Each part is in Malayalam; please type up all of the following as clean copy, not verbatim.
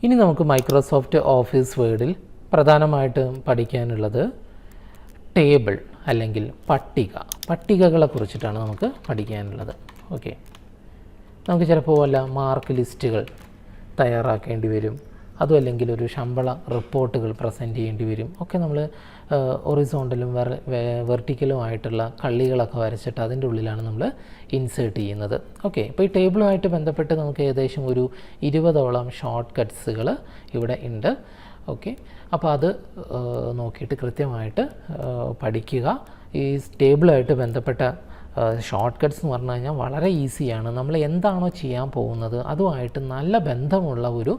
ഇനി നമുക്ക് മൈക്രോസോഫ്റ്റ് ഓഫീസ് വേർഡിൽ പ്രധാനമായിട്ടും പഠിക്കാനുള്ളത് ടേബിൾ അല്ലെങ്കിൽ പട്ടികകളെ കുറിച്ചിട്ടാണ് നമുക്ക് പഠിക്കാനുള്ളത്. ഓക്കെ, നമുക്ക് ചിലപ്പോൾ വല്ല മാർക്ക് ലിസ്റ്റുകൾ തയ്യാറാക്കേണ്ടി വരും, അതും അല്ലെങ്കിൽ ഒരു ശമ്പള റിപ്പോർട്ടുകൾ പ്രസൻറ്റ് ചെയ്യേണ്ടി വരും. ഒക്കെ നമ്മൾ ഒറിസോണ്ടലും വെർട്ടിക്കലുമായിട്ടുള്ള കള്ളികളൊക്കെ വരച്ചിട്ട് അതിൻ്റെ ഉള്ളിലാണ് നമ്മൾ ഇൻസേർട്ട് ചെയ്യുന്നത്. ഓക്കെ, അപ്പോൾ ഈ ടേബിളുമായിട്ട് ബന്ധപ്പെട്ട് നമുക്ക് ഏകദേശം ഒരു 20ഓളം ഷോർട്ട് കട്ട്സുകൾ ഇവിടെ ഉണ്ട്. ഓക്കെ, അപ്പോൾ അത് നോക്കിയിട്ട് കൃത്യമായിട്ട് പഠിക്കുക. ഈ ടേബിളായിട്ട് ബന്ധപ്പെട്ട ഷോർട്ട് കട്ട്സ് എന്ന് പറഞ്ഞു കഴിഞ്ഞാൽ വളരെ ഈസിയാണ്. നമ്മൾ എന്താണോ ചെയ്യാൻ പോകുന്നത് അതുമായിട്ട് നല്ല ബന്ധമുള്ള ഒരു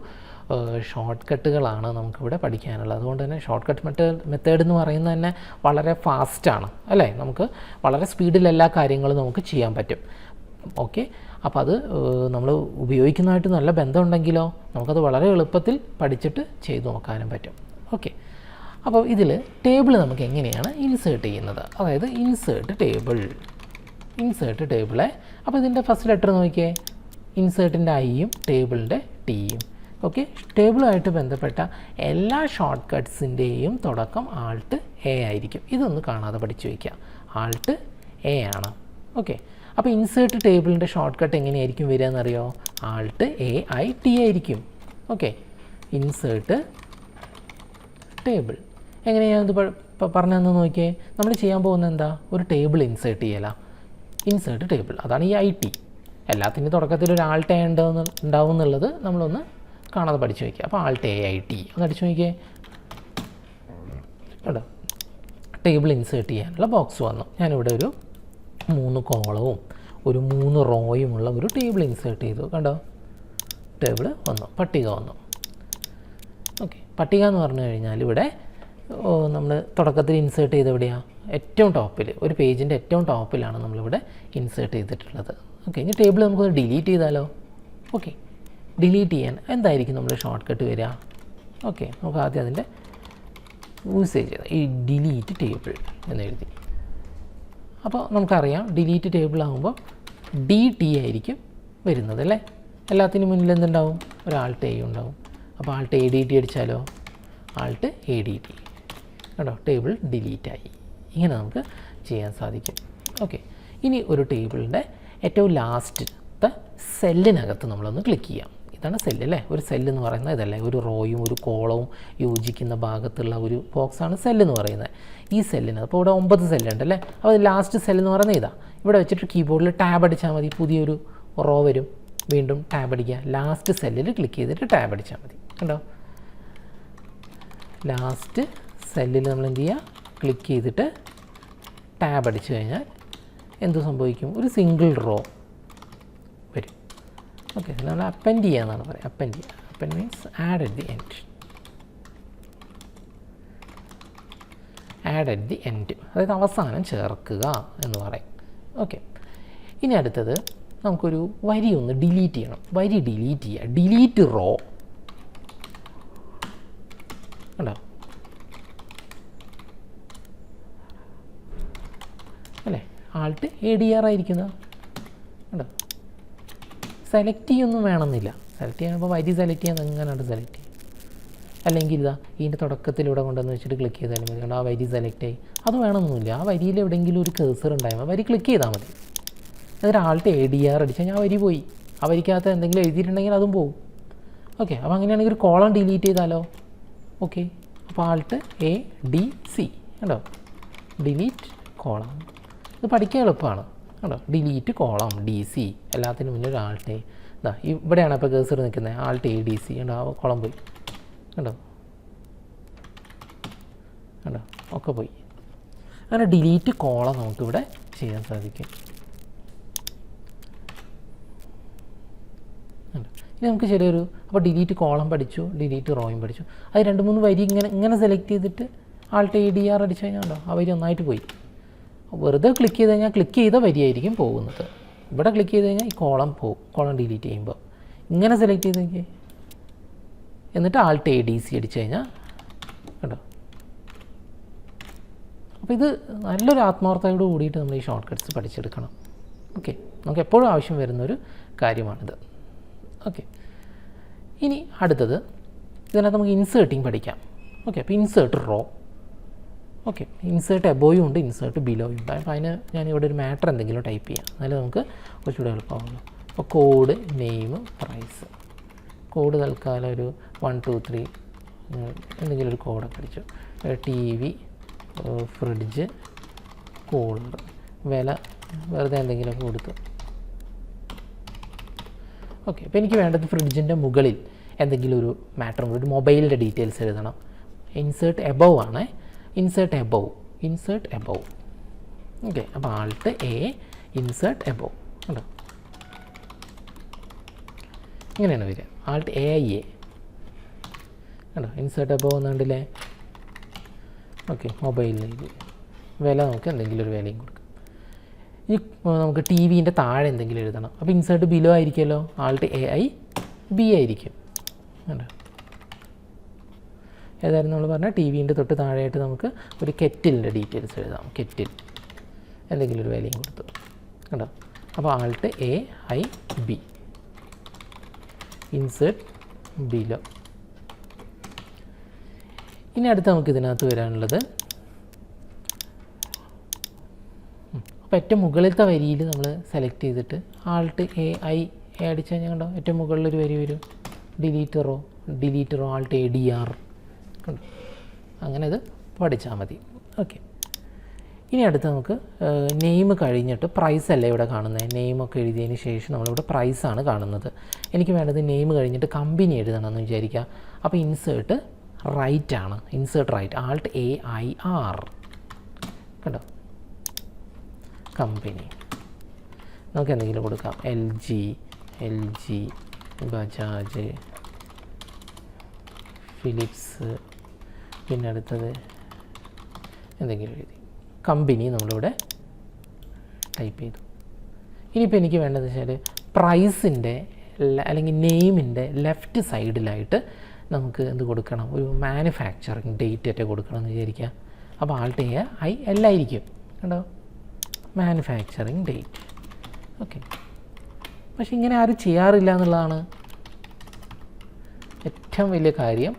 ഷോർട്ട് കട്ടുകളാണ് നമുക്കിവിടെ പഠിക്കാനുള്ളത്. അതുകൊണ്ട് തന്നെ ഷോർട്ട് കട്ട് മെത്തേഡ് എന്ന് പറയുന്നത് തന്നെ വളരെ ഫാസ്റ്റാണ് അല്ലേ, നമുക്ക് വളരെ സ്പീഡിൽ എല്ലാ കാര്യങ്ങളും നമുക്ക് ചെയ്യാൻ പറ്റും. ഓക്കെ, അപ്പോൾ അത് നമ്മൾ ഉപയോഗിക്കുന്നതായിട്ട് നല്ല ബന്ധമുണ്ടെങ്കിലോ നമുക്കത് വളരെ എളുപ്പത്തിൽ പഠിച്ചിട്ട് ചെയ്തു നോക്കാനും പറ്റും. ഓക്കെ, അപ്പോൾ ഇതിൽ ടേബിൾ നമുക്ക് എങ്ങനെയാണ് ഇൻസേർട്ട് ചെയ്യുന്നത്, അതായത് ഇൻസേർട്ട് ടേബിളെ. അപ്പോൾ ഇതിൻ്റെ ഫസ്റ്റ് ലെറ്റർ നോക്കിയേ, ഇൻസേർട്ടിൻ്റെ ഐയും ടേബിളിൻ്റെ ടിയും. ഓക്കെ, ടേബിളുമായിട്ട് ബന്ധപ്പെട്ട എല്ലാ ഷോർട്ട് കട്ട്സിൻ്റെയും തുടക്കം Alt A ആയിരിക്കും. ഇതൊന്ന് കാണാതെ പഠിച്ചു വയ്ക്കുക, Alt A ആണ്. ഓക്കെ, അപ്പോൾ ഇൻസേർട്ട് ടേബിളിൻ്റെ ഷോർട്ട് കട്ട് എങ്ങനെയായിരിക്കും വരിക എന്നറിയോ, Alt A I T ആയിരിക്കും. ഓക്കെ, ഇൻസേർട്ട് ടേബിൾ എങ്ങനെയാണെന്ന് പറഞ്ഞതെന്ന് നോക്കിയേ. നമ്മൾ ചെയ്യാൻ പോകുന്നത് എന്താ, ഒരു ടേബിൾ ഇൻസേർട്ട് ചെയ്യല, ഇൻസേർട്ട് ടേബിൾ, അതാണ് ഈ IT. എല്ലാത്തിൻ്റെ തുടക്കത്തിൽ ഒരു Alt A ഉണ്ടാവും എന്നുള്ളത് നമ്മളൊന്ന് കാണാതെ പഠിച്ചു വയ്ക്കുക. അപ്പോൾ Alt A I T ഒന്ന് അടിച്ചു നോക്കിയേ കേട്ടോ. ടേബിൾ ഇൻസേർട്ട് ചെയ്യാനുള്ള ബോക്സ് വന്നു. ഞാനിവിടെ ഒരു 3 കോളവും ഒരു 3 റോയുമുള്ള ഒരു ടേബിൾ ഇൻസേർട്ട് ചെയ്തു കണ്ടോ. ടേബിൾ വന്നു, പട്ടിക വന്നു. ഓക്കെ, പട്ടിക എന്ന് പറഞ്ഞു കഴിഞ്ഞാൽ ഇവിടെ നമ്മൾ തുടക്കത്തിൽ ഇൻസേർട്ട് ചെയ്ത് എവിടെയാണ്, ഏറ്റവും ടോപ്പിൽ, ഒരു പേജിൻ്റെ ഏറ്റവും ടോപ്പിലാണ് നമ്മളിവിടെ ഇൻസേർട്ട് ചെയ്തിട്ടുള്ളത്. ഓക്കെ, ഇനി ടേബിൾ നമുക്കൊന്ന് ഡിലീറ്റ് ചെയ്താലോ. ഓക്കെ, ഡിലീറ്റ് ചെയ്യാൻ എന്തായിരിക്കും നമ്മൾ ഷോർട്ട് കട്ട് വരിക. ഓക്കെ, നമുക്ക് ആദ്യം അതിൻ്റെ യൂസേജ് ചെയ്താൽ ഈ ഡിലീറ്റ് ടേബിൾ എന്ന് എഴുതി. അപ്പോൾ നമുക്കറിയാം ഡിലീറ്റ് ടേബിൾ ആകുമ്പോൾ DT ആയിരിക്കും വരുന്നത് അല്ലേ. എല്ലാത്തിനും മുന്നിൽ എന്തുണ്ടാവും, ഒരു Alt A ഉണ്ടാവും. അപ്പോൾ Alt ADT അടിച്ചാലോ, Alt ADT കേട്ടോ, ടേബിൾ ഡിലീറ്റായി. ഇങ്ങനെ നമുക്ക് ചെയ്യാൻ സാധിക്കും. ഓക്കെ, ഇനി ഒരു ടേബിളിൻ്റെ ഏറ്റവും ലാസ്റ്റത്തെ സെല്ലിനകത്ത് നമ്മളൊന്ന് ക്ലിക്ക് ചെയ്യാം. ഇതാണ് സെല്ല് അല്ലേ, ഒരു സെല്ലെന്ന് പറയുന്നത് ഇതല്ലേ, ഒരു റോയും ഒരു കോളവും യോജിക്കുന്ന ഭാഗത്തുള്ള ഒരു ബോക്സാണ് സെല്ലെന്ന് പറയുന്നത്. ഈ സെല്ലിന് അപ്പോൾ ഇവിടെ 9 സെല്ലുണ്ട് അല്ലേ. അപ്പോൾ ലാസ്റ്റ് സെല്ലെന്ന് പറയുന്നത് ഇതാ. ഇവിടെ വെച്ചിട്ട് കീബോർഡിൽ ടാബ് അടിച്ചാൽ മതി, പുതിയൊരു റോ വരും. വീണ്ടും ടാബ് അടിക്കുക, ലാസ്റ്റ് സെല്ലിൽ ക്ലിക്ക് ചെയ്തിട്ട് ടാബ് അടിച്ചാൽ മതി കണ്ടോ. ലാസ്റ്റ് സെല്ലിൽ നമ്മൾ എന്ത് ചെയ്യുക, ക്ലിക്ക് ചെയ്തിട്ട് ടാബ് അടിച്ചു കഴിഞ്ഞാൽ എന്ത് സംഭവിക്കും, ഒരു സിംഗിൾ റോ വരും. ഓക്കെ, നമ്മൾ അപ്പൻഡ് ചെയ്യുക എന്നാണ് പറയുക. Append means add at the end, അതായത് അവസാനം ചേർക്കുക എന്ന് പറയും. ഓക്കെ, ഇനി അടുത്തത് നമുക്കൊരു വരി ഒന്ന് ഡിലീറ്റ് ചെയ്യണം. വരി ഡിലീറ്റ് ചെയ്യുക, ഡിലീറ്റ് റോ കണ്ടോ അല്ലേ. Alt ADR ആയിരിക്കുന്നത് കണ്ടോ. സെലക്ട് ചെയ്യൊന്നും വേണമെന്നില്ല, സെലക്ട് ചെയ്യുമ്പോൾ വരി സെലക്ട് ചെയ്യാൻ എങ്ങനെയാണ് സെലക്ട് ചെയ്യും. അല്ലെങ്കിൽ ഇതാ ഇതിൻ്റെ തുടക്കത്തിലൂടെ കൊണ്ടുവന്ന് വെച്ചിട്ട് ക്ലിക്ക് ചെയ്താലും മതി കണ്ടോ, ആ വരി സെലക്ട് ആയി. അത് വേണമെന്നൊന്നുമില്ല, ആ വരിയിൽ എവിടെയെങ്കിലും ഒരു കേസർ ഉണ്ടായാൽ വരി ക്ലിക്ക് ചെയ്താൽ മതി. എന്നിട്ട് Alt ADR അടിച്ചാൽ ഞാൻ വരി പോയി, ആ വരിക്കകത്ത് എന്തെങ്കിലും എഴുതിയിട്ടുണ്ടെങ്കിൽ അതും പോകും. ഓക്കെ, അപ്പോൾ അങ്ങനെയാണെങ്കിൽ ഒരു കോളം ഡിലീറ്റ് ചെയ്താലോ. ഓക്കെ, അപ്പോൾ Alt ADC കണ്ടോ, ഡിലീറ്റ് കോളം. ഇത് പഠിക്കാൻ എളുപ്പമാണ് കണ്ടോ, ഡിലീറ്റ് കോളം DC, എല്ലാത്തിനും മുന്നേ ഒരു Alt A. ഇതാ ഇവിടെയാണ് ഇപ്പോൾ കേസർ നിൽക്കുന്നത്, Alt ADC കണ്ടോ, ആ കോളം പോയി കണ്ടോ കണ്ടോ, ഒക്കെ പോയി. അങ്ങനെ ഡിലീറ്റ് കോളം നമുക്കിവിടെ ചെയ്യാൻ സാധിക്കും. ഇനി നമുക്ക് ചെറിയൊരു, അപ്പോൾ ഡിലീറ്റ് കോളം പഠിച്ചു, ഡിലീറ്റ് റോയും പഠിച്ചു. അത് 2-3 വരി ഇങ്ങനെ സെലക്ട് ചെയ്തിട്ട് Alt ADR അടിച്ചു കഴിഞ്ഞാൽ ഉണ്ടോ, ആ വരി ഒന്നായിട്ട് പോയി. വെറുതെ ക്ലിക്ക് ചെയ്ത് കഴിഞ്ഞാൽ ക്ലിക്ക് ചെയ്ത വരിയായിരിക്കും പോകുന്നത്. ഇവിടെ ക്ലിക്ക് ചെയ്ത് കഴിഞ്ഞാൽ ഈ കോളം പോകും, കോളം ഡിലീറ്റ് ചെയ്യുമ്പോൾ. ഇങ്ങനെ സെലക്ട് ചെയ്ത് നോക്കിയേ, എന്നിട്ട് Alt ADC അടിച്ചു കഴിഞ്ഞാൽ കേട്ടോ. അപ്പോൾ ഇത് നല്ലൊരു ആത്മാർത്ഥതയോട് കൂടിയിട്ട് നമ്മൾ ഈ ഷോർട്ട് കട്ട്സ് പഠിച്ചെടുക്കണം. ഓക്കെ, നമുക്ക് എപ്പോഴും ആവശ്യം വരുന്നൊരു കാര്യമാണിത്. ഓക്കെ, ഇനി അടുത്തത് ഇതിനകത്ത് നമുക്ക് ഇൻസേർട്ടിങ് പഠിക്കാം. ഓക്കെ, അപ്പോൾ ഇൻസേർട്ട് റോ. ഓക്കെ, ഇൻസേർട്ട് എബോയും ഉണ്ട്, ഇൻസേർട്ട് ബിലോയും ഉണ്ട്. അപ്പോൾ അതിന് ഞാനിവിടെ ഒരു മാറ്റർ എന്തെങ്കിലും ടൈപ്പ് ചെയ്യാം, എന്നാലും നമുക്ക് കുറച്ചുകൂടെ എളുപ്പമാകുമല്ലോ. അപ്പോൾ കോഡ്, നെയിം, പ്രൈസ്. കോഡ് തൽക്കാലം ഒരു 1 2 3 എന്തെങ്കിലും ഒരു കോഡൊക്കെ അടിച്ചു. TV, ഫ്രിഡ്ജ്, കൂളർ, വില വെറുതെ എന്തെങ്കിലുമൊക്കെ കൊടുത്തു. ഓക്കെ, അപ്പോൾ എനിക്ക് വേണ്ടത് ഫ്രിഡ്ജിൻ്റെ മുകളിൽ എന്തെങ്കിലും ഒരു മാറ്റർ, ഒരു മൊബൈലിൻ്റെ ഡീറ്റെയിൽസ് എഴുതണം. ഇൻസേർട്ട് എബവ് ആണ്, ഇൻസേർട്ട് എബവ്. ഓക്കെ, അപ്പോൾ ആൾട്ട് A, ഇൻസേർട്ട് എബവ് ഉണ്ടോ, ഇങ്ങനെയാണ് വരിക. ആൾട്ട് AI കണ്ടോ, ഇൻസേർട്ട് എബവ് എന്നുണ്ടല്ലേ. ഓക്കെ, മൊബൈലിലേക്ക് വില നമുക്ക് എന്തെങ്കിലും ഒരു വിലയും കൊടുക്കാം. ഇനി നമുക്ക് TVൻ്റെ താഴെ എന്തെങ്കിലും എഴുതണം. അപ്പോൾ ഇൻസേർട്ട് ബിലോ ആയിരിക്കുമല്ലോ, ആൾട്ട് AI B ആയിരിക്കും. കണ്ടോ, ഏതായാലും നമ്മൾ പറഞ്ഞാൽ TVൻ്റെ തൊട്ട് താഴെയായിട്ട് നമുക്ക് ഒരു കെറ്റിലിൻ്റെ ഡീറ്റെയിൽസ് എഴുതാം. കെറ്റിൽ എന്തെങ്കിലും ഒരു വിലയും കൊടുത്തു. കണ്ടോ, അപ്പോൾ Alt AI B, insert below. ഇനി അടുത്ത് നമുക്ക് ഇതിനകത്ത് വരാനുള്ളത്, അപ്പോൾ ഏറ്റവും മുകളിലത്തെ വരിയിൽ നമ്മൾ സെലക്ട് ചെയ്തിട്ട് ആൾട്ട് AI അടിച്ചു കഴിഞ്ഞാൽ കണ്ടോ ഏറ്റവും മുകളിലൊരു വരി വരും. ഡിലീറ്ററോ ആൾട്ട് ADR കണ്ടോ, അങ്ങനെ ഇത് പഠിച്ചാൽ മതി. ഓക്കെ, ഇനി അടുത്ത് നമുക്ക് നെയിം കഴിഞ്ഞിട്ട് പ്രൈസ് അല്ലേ ഇവിടെ കാണുന്നത്. നെയിമൊക്കെ എഴുതിയതിന് ശേഷം നമ്മളിവിടെ പ്രൈസാണ് കാണുന്നത്. എനിക്ക് വേണ്ടത് നെയിം കഴിഞ്ഞിട്ട് കമ്പനി എഴുതണമെന്ന് വിചാരിക്കുക. അപ്പോൾ ഇൻസേർട്ട് റൈറ്റ് ആണ്, ഇൻസേർട്ട് റൈറ്റ്, ആൾട്ട് AIR കണ്ടോ, കമ്പനി. നമുക്ക് എന്തെങ്കിലും കൊടുക്കാം, LG, ബജാജ്, ഫിലിപ്സ്, പിന്നെ അടുത്തത് എന്തെങ്കിലും എഴുതി. കമ്പനി നമ്മളിവിടെ ടൈപ്പ് ചെയ്തു. ഇനിയിപ്പോൾ എനിക്ക് വേണ്ടത് വെച്ചാൽ പ്രൈസിൻ്റെ അല്ലെങ്കിൽ നെയിമിൻ്റെ ലെഫ്റ്റ് സൈഡിലായിട്ട് നമുക്ക് എന്ത് കൊടുക്കണം, ഒരു മാനുഫാക്ചറിങ് ഡേറ്റ് ഒക്കെ കൊടുക്കണം എന്ന് വിചാരിക്കുക. അപ്പോൾ ആൾട്ട് AI L ആയിരിക്കും കണ്ടോ, മാനുഫാക്ചറിങ് ഡേറ്റ്. ഓക്കെ, പക്ഷെ ഇങ്ങനെ ആരും ചെയ്യാറില്ല എന്നുള്ളതാണ് ഏറ്റവും വലിയ കാര്യം.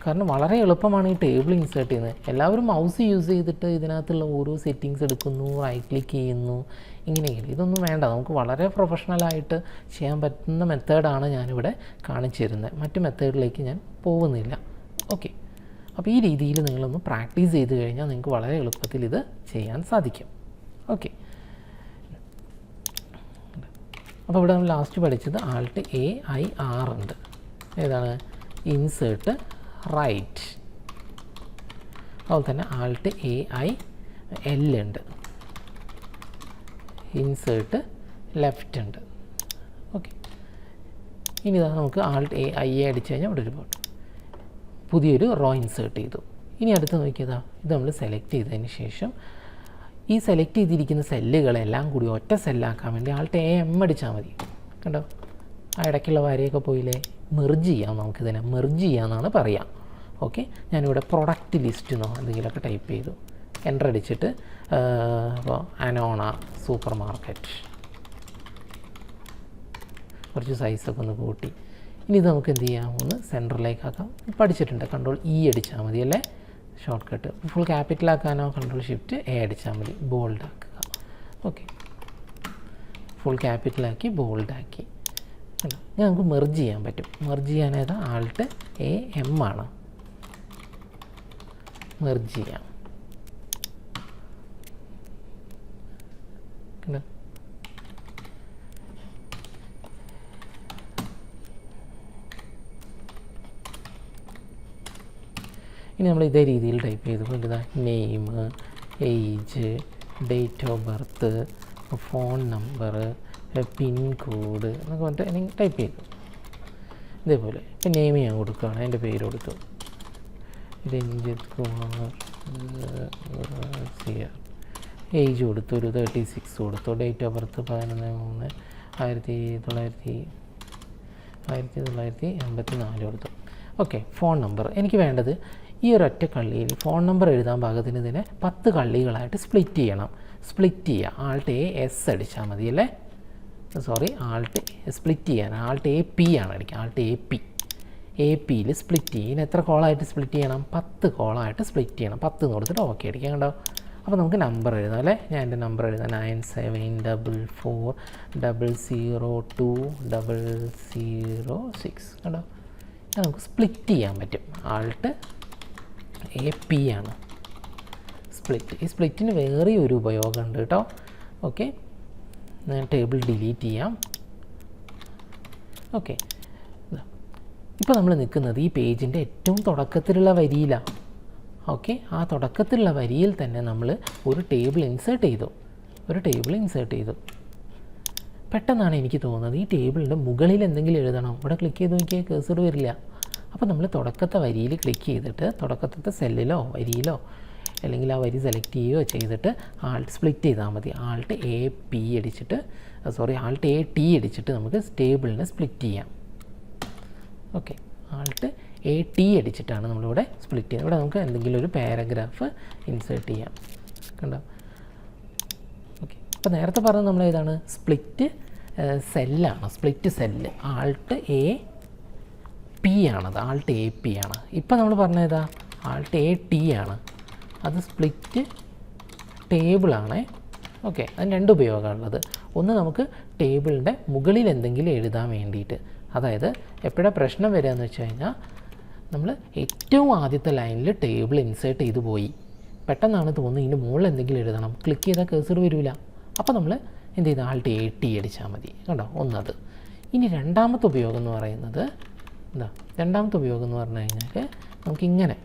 കാരണം വളരെ എളുപ്പമാണ് ഈ ടേബിൾ ഇൻസേർട്ട് ചെയ്യുന്നത്. എല്ലാവരും മൗസ് യൂസ് ചെയ്തിട്ട് ഇതിനകത്തുള്ള ഓരോ സെറ്റിങ്സ് എടുക്കുന്നു, റൈറ്റ് ക്ലിക്ക് ചെയ്യുന്നു, ഇങ്ങനെയെങ്കിലും. ഇതൊന്നും വേണ്ട, നമുക്ക് വളരെ പ്രൊഫഷണലായിട്ട് ചെയ്യാൻ പറ്റുന്ന മെത്തേഡാണ് ഞാനിവിടെ കാണിച്ചു തരുന്നത്. മറ്റു മെത്തേഡിലേക്ക് ഞാൻ പോകുന്നില്ല. ഓക്കെ, അപ്പോൾ ഈ രീതിയിൽ നിങ്ങളൊന്ന് പ്രാക്ടീസ് ചെയ്ത് കഴിഞ്ഞാൽ നിങ്ങൾക്ക് വളരെ എളുപ്പത്തിൽ ഇത് ചെയ്യാൻ സാധിക്കും. ഓക്കെ, അപ്പോൾ ഇവിടെ നമ്മൾ ലാസ്റ്റ് പഠിച്ചത് ആൾട്ട് AIR ഉണ്ട്. ഏതാണ്, ഇൻസേർട്ട് റൈറ്റ്. അതുപോലെ തന്നെ ആൾട്ട് AIL ഉണ്ട്, ഇൻസേർട്ട് ലെഫ്റ്റ് ഉണ്ട്. ഓക്കെ, ഇനി ഇതാ നമുക്ക് ആൾട്ട് AI അടിച്ചു കഴിഞ്ഞാൽ ഇവിടെ ഒരു പുതിയൊരു റോ ഇൻസേർട്ട് ചെയ്തു. ഇനി അടുത്ത് നോക്കിയതാ, ഇത് നമ്മൾ സെലക്ട് ചെയ്തതിന് ശേഷം ഈ സെലക്ട് ചെയ്തിരിക്കുന്ന സെല്ലുകളെല്ലാം കൂടി ഒറ്റ സെല്ലാക്കാൻ വേണ്ടി ആൾട്ട് AM അടിച്ചാൽ മതി. കണ്ടോ, ആ ഇടയ്ക്കുള്ള വരയൊക്കെ പോയില്ലേ. മെർജ് ചെയ്യാം, നമുക്കിതിനെ മെർജ് ചെയ്യാമെന്നാണ് പറയാം. ഓക്കെ, ഞാനിവിടെ പ്രൊഡക്റ്റ് ലിസ്റ്റ് എന്നോ എന്തെങ്കിലുമൊക്കെ ടൈപ്പ് ചെയ്തു, എൻ്റർ അടിച്ചിട്ട് അപ്പോൾ അനോണ സൂപ്പർ മാർക്കറ്റ് കുറച്ച് സൈസൊക്കെ ഒന്ന് കൂട്ടി. ഇനി ഇത് നമുക്ക് എന്ത് ചെയ്യാം, ഒന്ന് സെൻറ്ററിലേക്കാക്കാം. പഠിച്ചിട്ടുണ്ട്, Ctrl E അടിച്ചാൽ മതി അല്ലേ, ഷോർട്ട് കട്ട്. ഫുൾ ക്യാപിറ്റലാക്കാനോ Ctrl+Shift+A അടിച്ചാൽ മതി, ബോൾഡാക്കുക. Okay, full ക്യാപിറ്റലാക്കി ബോൾഡാക്കി. ഇനി നമുക്ക് മെർജ് ചെയ്യാൻ പറ്റും. മെർജ് ചെയ്യാനേതാ, ആൾട്ട് AM ആണ്, മെർജ് ചെയ്യാം. ഇനി നമ്മൾ ഇതേ രീതിയിൽ ടൈപ്പ് ചെയ്തു. ഇതാ name, age, date of birth, phone number, pincode എന്നൊക്കെ പറഞ്ഞിട്ട് ടൈപ്പ് ചെയ്തു. ഇതേപോലെ ഇപ്പം നെയിം ഞാൻ കൊടുക്കുകയാണ്, എൻ്റെ പേര് കൊടുത്തു, രഞ്ജിത്ത് കുമാർ CR. ഏജ് കൊടുത്തു, ഒരു 36 കൊടുത്തു. ഡേറ്റ് ഓഫ് ബർത്ത് 11/3/1984 കൊടുത്തു. ഓക്കെ, ഫോൺ നമ്പർ എനിക്ക് വേണ്ടത് ഈ ഒരൊറ്റ കള്ളിയിൽ ഫോൺ നമ്പർ എഴുതാൻ പാകത്തിന് ഇതിനെ 10 കള്ളികളായിട്ട് സ്പ്ലിറ്റ് ചെയ്യണം. സ്പ്ലിറ്റ് ചെയ്യുക, ആൾട്ട് AS അടിച്ചാൽ മതി അല്ലേ, സോറി, ആൾട്ട് സ്പ്ലിറ്റ് ചെയ്യാൻ ആൾട്ട് AP ആണ് അടിക്കുക. ആൾട്ട് AP എ പിയിൽ സ്പ്ലിറ്റ് ചെയ്യും. ഇതിന് എത്ര കോളമായിട്ട് സ്പ്ലിറ്റ് ചെയ്യണം? 10 കോളമായിട്ട് സ്പ്ലിറ്റ് ചെയ്യണം. 10 എന്ന് കൊടുത്തിട്ട് ഓക്കെ അടിക്കാം. കണ്ടോ? അപ്പോൾ നമുക്ക് നമ്പർ എഴുതാം അല്ലേ? ഞാൻ എൻ്റെ നമ്പർ എഴുതാം 9744002006. കണ്ടോ? നമുക്ക് സ്പ്ലിറ്റ് ചെയ്യാൻ പറ്റും. ആൾട്ട് എ പി ആണ് സ്പ്ലിറ്റ്. ഈ സ്പ്ലിറ്റിന് വേറെ ഒരു ഉപയോഗമുണ്ട് കേട്ടോ. ഓക്കെ, ഞാൻ ടേബിൾ ഡിലീറ്റ് ചെയ്യാം. ഓക്കെ, ഇപ്പോൾ നമ്മൾ നിൽക്കുന്നത് ഈ പേജിൻ്റെ ഏറ്റവും തുടക്കത്തിലുള്ള വരിയിലാണ്. ഓക്കെ, ആ തുടക്കത്തിലുള്ള വരിയിൽ തന്നെ നമ്മൾ ഒരു ടേബിൾ ഇൻസേർട്ട് ചെയ്തു. പെട്ടെന്നാണ് എനിക്ക് തോന്നുന്നത് ഈ ടേബിളിൻ്റെ മുകളിൽ എന്തെങ്കിലും എഴുതണം. ഇവിടെ ക്ലിക്ക് ചെയ്ത് നോക്കിയാൽ കേഴ്സർ വരില്ല. അപ്പോൾ നമ്മൾ തുടക്കത്തെ വരിയിൽ ക്ലിക്ക് ചെയ്തിട്ട് തുടക്കത്തെ സെല്ലിലോ വരിയിലോ അല്ലെങ്കിൽ ആ വരി സെലക്ട് ചെയ്യുകയോ ചെയ്തിട്ട് ആൾട്ട് സ്പ്ലിറ്റ് ചെയ്താൽ മതി. ആൾട്ട് എ ടി അടിച്ചിട്ട് നമുക്ക് ടേബിളിനെ സ്പ്ലിറ്റ് ചെയ്യാം. ഓക്കെ, ആൾട്ട് എ ടി അടിച്ചിട്ടാണ് നമ്മളിവിടെ സ്പ്ലിറ്റ് ചെയ്യുന്നത്. ഇവിടെ നമുക്ക് എന്തെങ്കിലും ഒരു പാരഗ്രാഫ് ഇൻസേർട്ട് ചെയ്യാം. കണ്ടോ? ഓക്കെ, അപ്പോൾ നേരത്തെ പറഞ്ഞത് നമ്മൾ ഏതാണ്? സ്പ്ലിറ്റ് സെല്ലാണ്. Split cell alt A P ആണത്. ആൾട്ട് എ പി ആണ്. ഇപ്പോൾ നമ്മൾ പറഞ്ഞതാ ആൾട്ട് എ ടി ആണ്. അത് സ്പ്ലിറ്റ് ടേബിളാണേ. ഓക്കെ, അതിന് രണ്ട് ഉപയോഗമാണുള്ളത്. ഒന്ന്, നമുക്ക് ടേബിളിൻ്റെ മുകളിൽ എന്തെങ്കിലും എഴുതാൻ വേണ്ടിയിട്ട്. അതായത് എപ്പോഴാണ് പ്രശ്നം വരിക എന്ന് വെച്ച് കഴിഞ്ഞാൽ നമ്മൾ ഏറ്റവും ആദ്യത്തെ ലൈനിൽ ടേബിൾ ഇൻസേർട്ട് ചെയ്ത് പോയി, പെട്ടെന്നാണ് തോന്നുന്നത് ഇതിന് മുകളിൽ എന്തെങ്കിലും എഴുതണം. ക്ലിക്ക് ചെയ്താൽ കേഴ്സർ വരില്ല. അപ്പോൾ നമ്മൾ എന്ത് ചെയ്താൽ ആൾട്ട് എ ടി അടിച്ചാൽ മതി. കണ്ടോ? ഒന്നത്. ഇനി രണ്ടാമത്തെ ഉപയോഗം എന്ന് പറയുന്നത് പറഞ്ഞു കഴിഞ്ഞാൽ നമുക്കിങ്ങനെ,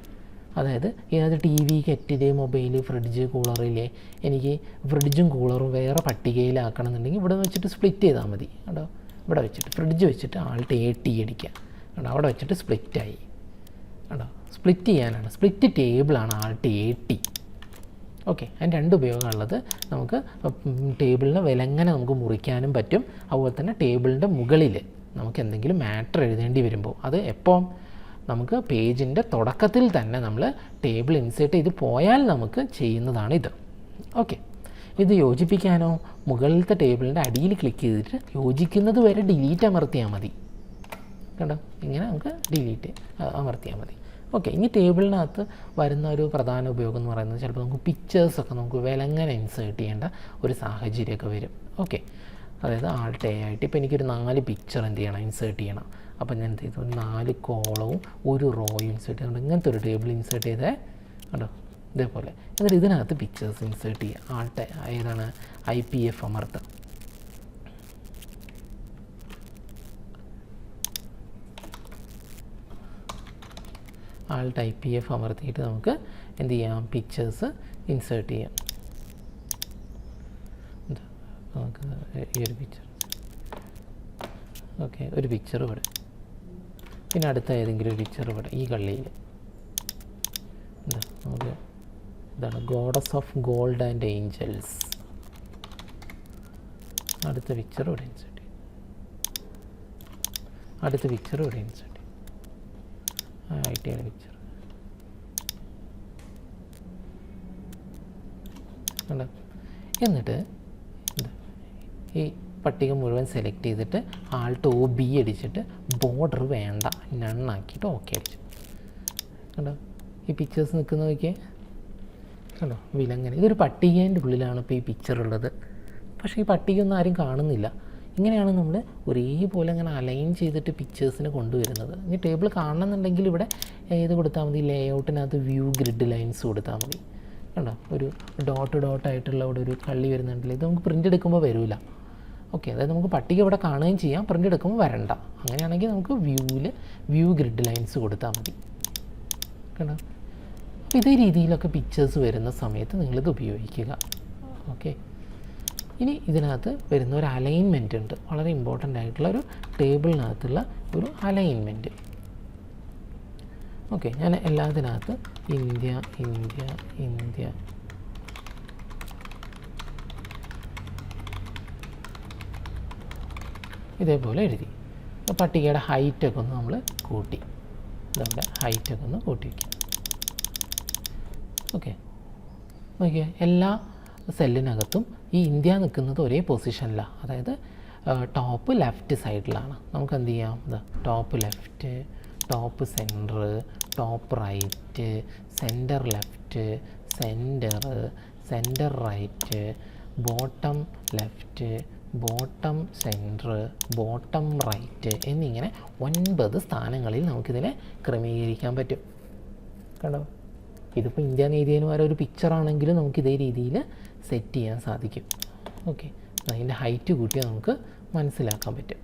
അതായത് ഏത് T V, kettle, mobile, fridge, കൂളറില്ലേ, എനിക്ക് ഫ്രിഡ്ജും കൂളറും വേറെ പട്ടികയിലാക്കണം എന്നുണ്ടെങ്കിൽ ഇവിടെ വെച്ചിട്ട് സ്പ്ലിറ്റ് ചെയ്താൽ മതി. കേട്ടോ? ഇവിടെ വെച്ചിട്ട് ഫ്രിഡ്ജ് വെച്ചിട്ട് ആൾട്ട് എ ടി അടിക്കുക. കേട്ടോ? അവിടെ വെച്ചിട്ട് സ്പ്ലിറ്റായി. കേട്ടോ? സ്പ്ലിറ്റ് ചെയ്യാനാണ്, സ്പ്ലിറ്റ് ടേബിളാണ് ആൾട്ട് എ ടി. ഓക്കെ, അതിന് രണ്ട് ഉപയോഗമുള്ളത്. നമുക്ക് ടേബിളിനെ വിലങ്ങനെ നമുക്ക് മുറിക്കാനും പറ്റും. അതുപോലെ തന്നെ ടേബിളിൻ്റെ മുകളിൽ നമുക്ക് എന്തെങ്കിലും മാറ്റർ എഴുതേണ്ടി വരുമ്പോൾ, അത് എപ്പോൾ നമുക്ക് പേജിൻ്റെ തുടക്കത്തിൽ തന്നെ നമ്മൾ ടേബിൾ ഇൻസേർട്ട് ചെയ്ത് പോയാൽ നമുക്ക് ചെയ്യുന്നതാണിത്. ഓക്കെ, ഇത് യോജിപ്പിക്കാനോ മുകളിലത്തെ ടേബിളിൻ്റെ അടിയിൽ ക്ലിക്ക് ചെയ്തിട്ട് യോജിക്കുന്നത് വരെ ഡിലീറ്റ് അമർത്തിയാൽ മതി. കണ്ടോ? ഇങ്ങനെ നമുക്ക് ഡിലീറ്റ് അമർത്തിയാൽ മതി. ഓക്കെ, ഇനി ടേബിളിനകത്ത് വരുന്ന ഒരു പ്രധാന ഉപയോഗം എന്ന് പറയുന്നത് ചിലപ്പോൾ നമുക്ക് പിക്ചേഴ്സൊക്കെ നമുക്ക് വിലങ്ങനെ ഇൻസേർട്ട് ചെയ്യേണ്ട ഒരു സാഹചര്യമൊക്കെ വരും. ഓക്കെ, അതായത് ആൾട്ട് എ ആയിട്ട് ഇപ്പോൾ എനിക്കൊരു 4 പിക്ചർ എന്ത് ചെയ്യണം? ഇൻസേർട്ട് ചെയ്യണം. അപ്പോൾ ഞാൻ എന്ത് ചെയ്തു? 4 കോളവും ഒരു റോയും ഇൻസേർട്ട് ചെയ്യുന്നുണ്ട്. ഇങ്ങനത്തെ ഒരു ടേബിൾ ഇൻസേർട്ട് ചെയ്തേ. കണ്ടോ? ഇതേപോലെ. എന്നിട്ട് ഇതിനകത്ത് പിക്ചേഴ്സ് ഇൻസേർട്ട് ചെയ്യുക. ആൾട്ട് ഏതാണ്? IPF അമർത്തുക. ആൾട്ട് IPF അമർത്തിയിട്ട് നമുക്ക് എന്ത് ചെയ്യാം? പിക്ചേഴ്സ് ഇൻസേർട്ട് ചെയ്യാം. നമുക്ക് ഈ ഒരു പിക്ചർ, ഓക്കെ, ഒരു പിക്ചർ ഇവിടെ, പിന്നെ അടുത്ത ഏതെങ്കിലും ഒരു പിക്ചർ ഇവിടെ ഈ കള്ളിയിൽ. നമുക്ക് ഇതാണ് goddess of gold and angels. അടുത്ത പിക്ചർ ഇവിടെ ഇൻസേർട്ട് ചെയ്യും. അടുത്ത പിക്ചർ ഇവിടെ ഇൻസേർട്ട് ചെയ്യും. ഐറ്റിയുടെ പിക്ചർ കണ്ടോ? എന്നിട്ട് ഈ പട്ടിക മുഴുവൻ സെലക്ട് ചെയ്തിട്ട് ആൾട്ട് OB അടിച്ചിട്ട് ബോർഡർ വേണ്ട നണ്ണാക്കിയിട്ട് ഓക്കെ അടിച്ചു. കണ്ടോ? ഈ പിക്ചേഴ്സ് നിൽക്കുന്ന നോക്കിയേ. കണ്ടോ? വിലങ്ങനെ. ഇതൊരു പട്ടികേൻ്റെ ഉള്ളിലാണ് ഇപ്പോൾ ഈ പിക്ചർ ഉള്ളത്. പക്ഷേ ഈ പട്ടിക ഒന്നും ആരും കാണുന്നില്ല. ഇങ്ങനെയാണ് നമ്മൾ ഒരേപോലെ അങ്ങനെ അലൈൻ ചെയ്തിട്ട് പിക്ചേഴ്സിനെ കൊണ്ടുവരുന്നത്. ഇനി ടേബിൾ കാണണമെന്നുണ്ടെങ്കിൽ ഇവിടെ ഏത് കൊടുത്താൽ മതി? ലേഔട്ടിനകത്ത് വ്യൂ ഗ്രിഡ് ലൈൻസ് കൊടുത്താൽ മതി. കണ്ടോ? ഒരു ഡോട്ടായിട്ടുള്ള ഇവിടെ ഒരു കള്ളി വരുന്നുണ്ടല്ലോ. ഇത് നമുക്ക് പ്രിൻ്റ് എടുക്കുമ്പോൾ വരില്ല. ഓക്കെ, അതായത് നമുക്ക് പട്ടിക ഇവിടെ കാണുകയും ചെയ്യാം, പ്രിൻ്റ് എടുക്കുമ്പോൾ വരണ്ട. അങ്ങനെയാണെങ്കിൽ നമുക്ക് വ്യൂ ഗ്രിഡ് ലൈൻസ് കൊടുത്താൽ മതി. കണ്ടോ? അപ്പോൾ ഇതേ രീതിയിലൊക്കെ പിക്ചേഴ്സ് വരുന്ന സമയത്ത് നിങ്ങളിത് ഉപയോഗിക്കുക. ഓക്കെ, ഇനി ഇതിനകത്ത് വരുന്ന ഒരു അലൈൻമെൻറ്റ് ഉണ്ട്. വളരെ ഇമ്പോർട്ടൻ്റ് ആയിട്ടുള്ള ഒരു ടേബിളിനകത്തുള്ള ഒരു അലൈൻമെൻറ്റ്. ഓക്കെ, ഞാൻ എല്ലാത്തിനകത്ത് ഇന്ത്യ ഇന്ത്യ ഇന്ത്യ ഇതേപോലെ എഴുതി. പട്ടികയുടെ ഹൈറ്റൊക്കെ ഒന്ന് നമ്മൾ കൂട്ടി, നമ്മുടെ ഹൈറ്റൊക്കെ ഒന്ന് കൂട്ടി വയ്ക്കുക. ഓക്കെ, നോക്കിയാൽ എല്ലാ സെല്ലിനകത്തും ഈ ഇന്ത്യ നിൽക്കുന്നത് ഒരേ പൊസിഷനിലാണ്. അതായത് ടോപ്പ് ലെഫ്റ്റ് സൈഡിലാണ്. നമുക്ക് എന്ത് ചെയ്യാം? Top left, top centre, top right, centre left, centre right, bottom left, bottom centre, bottom right എന്നിങ്ങനെ 9 സ്ഥാനങ്ങളിൽ നമുക്കിതിനെ ക്രമീകരിക്കാൻ പറ്റും. കണ്ടോ? ഇതിപ്പോൾ ഇന്ത്യൻ ഏരിയനുമാരെ ഒരു പിക്ചറാണെങ്കിലും നമുക്ക് ഇതേ രീതിയിൽ സെറ്റ് ചെയ്യാൻ സാധിക്കും. ഓക്കെ, അതിൻ്റെ ഹൈറ്റ് കൂട്ടിയാൽ നമുക്ക് മനസ്സിലാക്കാൻ പറ്റും.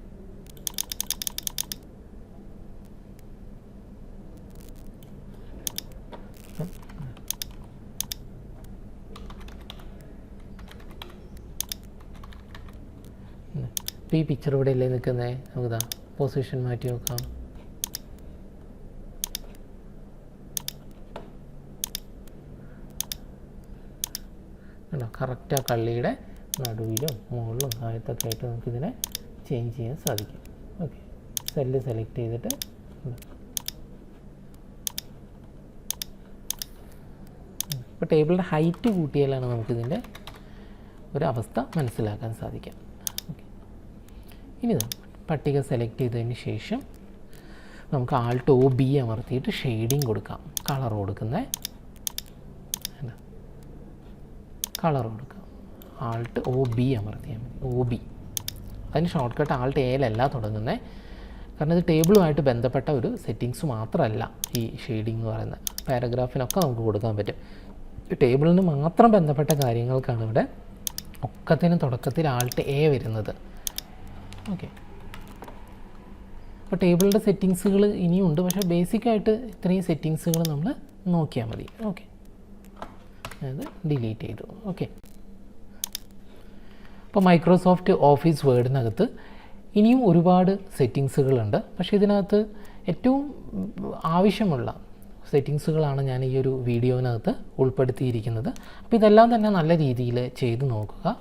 ഇപ്പോൾ ഈ പിക്ചർ ഇവിടെ അല്ലേ നിൽക്കുന്നത്, നമുക്കിതാ പൊസിഷൻ മാറ്റി നോക്കാം. കറക്റ്റ് ആ കള്ളിയുടെ നടുവിലും മുകളിലും താഴത്തൊക്കെ ആയിട്ട് നമുക്കിതിനെ ചേഞ്ച് ചെയ്യാൻ സാധിക്കും. ഓക്കെ, സെല്ല് സെലക്ട് ചെയ്തിട്ട് ഇപ്പോൾ ടേബിളിൻ്റെ ഹൈറ്റ് കൂട്ടിയാലാണ് നമുക്കിതിൻ്റെ ഒരവസ്ഥ മനസ്സിലാക്കാൻ സാധിക്കാം. ഓക്കെ, ഇനി പട്ടിക സെലക്ട് ചെയ്തതിന് ശേഷം നമുക്ക് Alt O B അമർത്തിയിട്ട് ഷെയ്ഡിങ് കൊടുക്കാം. കളർ കൊടുക്കുന്നത് കളർ കൊടുക്കാം. Alt O B അമർത്തിയാൽ മതി. OB അതിന് ഷോർട്ട് കട്ട് Alt A യിലല്ല തുടങ്ങുന്നത്. കാരണം ഇത് ടേബിളുമായിട്ട് ബന്ധപ്പെട്ട ഒരു സെറ്റിങ്സ് മാത്രമല്ല ഈ ഷെയ്ഡിങ് എന്ന് പറയുന്നത്. പാരഗ്രാഫിനൊക്കെ നമുക്ക് കൊടുക്കാൻ പറ്റും. ടേബിളിന് മാത്രം ബന്ധപ്പെട്ട കാര്യങ്ങൾക്കാണ് ഇവിടെ ഒക്കത്തിനും തുടക്കത്തിൽ Alt A വരുന്നത്. ഓക്കെ, അപ്പോൾ ടേബിളിൻ്റെ സെറ്റിങ്സുകൾ ഇനിയുണ്ട്, പക്ഷേ ബേസിക്കായിട്ട് ഇത്രയും സെറ്റിങ്സുകൾ നമ്മൾ നോക്കിയാൽ മതി. ഓക്കെ, അത് ഡിലീറ്റ് ചെയ്തു. ഓക്കെ, ഇപ്പോൾ മൈക്രോസോഫ്റ്റ് ഓഫീസ് വേർഡിനകത്ത് ഇനിയും ഒരുപാട് സെറ്റിങ്സുകളുണ്ട്. പക്ഷേ ഇതിനകത്ത് ഏറ്റവും ആവശ്യമുള്ള സെറ്റിങ്സുകളാണ് ഞാൻ ഈ ഒരു വീഡിയോനകത്ത് ഉൾപ്പെടുത്തിയിരിക്കുന്നത്. അപ്പോൾ ഇതെല്ലാം തന്നെ നല്ല രീതിയിൽ ചെയ്ത് നോക്കുക.